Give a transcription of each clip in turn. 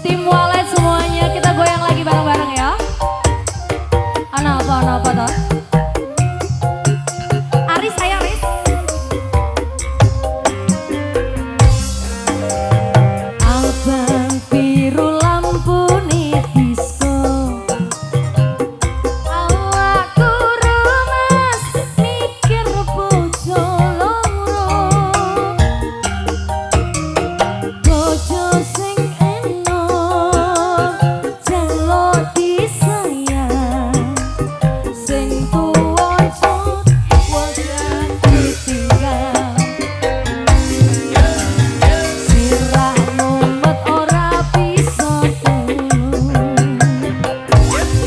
Tim Walet semuanya kita goyang lagi bareng-bareng ya. Ana apa toh? Aris saya Aris. Abang biru lampu nih disco. Awakku remes mikir bojo loro. Bojo sing enom jaluk disayang. Sing tuwa cut wajan ditinggal. Sirah mumet ora bisa tulung.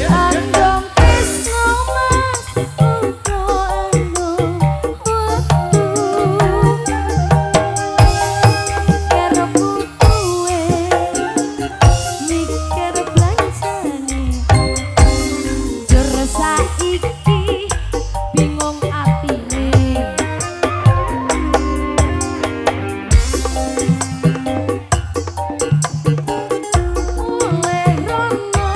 Andong tresno mas uga andong wektu. Karo putuwe mikir blanjane. Jur saiki bingung atine. Mulai rono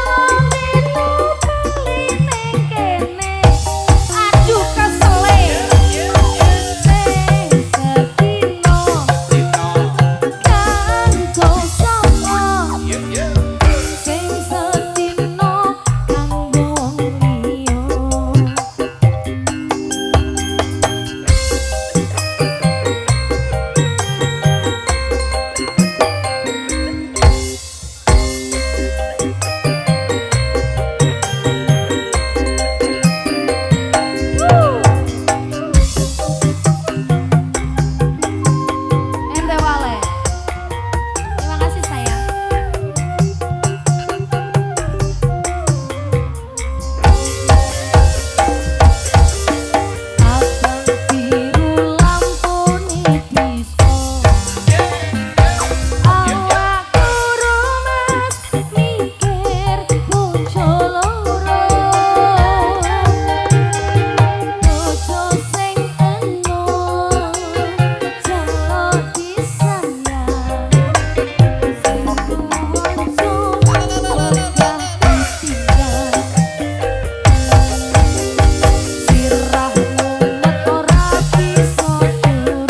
wong itu bali ning kene. Aduh kesele. Sedino kanggo sapa? Sing sedino kanggo liya. Ente Wale. Terima kasih sayang. Abang biru lampu nih disco. Awakku remes mikir bojo loro. Bojo sing enom jaluk disayang. Sing tuwa cut wegah ditinggal. Sirah mumet ora bisa turun.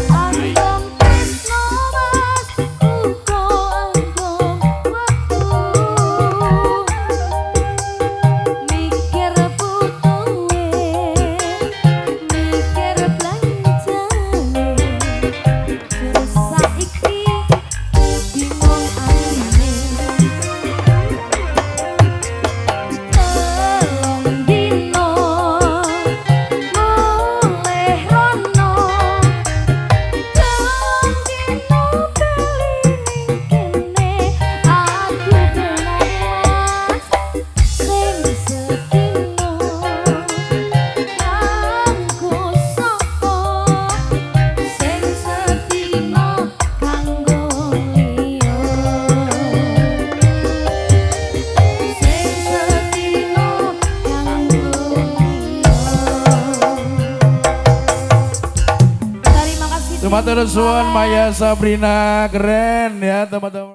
Andong tresno mas uga andong wektu. Mikir putuwe mikir blanjane. Terus saiki bingung atine. Telung dino mulai rono. Telung dino bali ning kene. Aku belas sing sedino kanggo sapa? Sing sedino kanggo liya. Sing sedino kanggo liya. Terima kasih. Teman-teman Suwon Maya Sabrina keren ya teman-teman.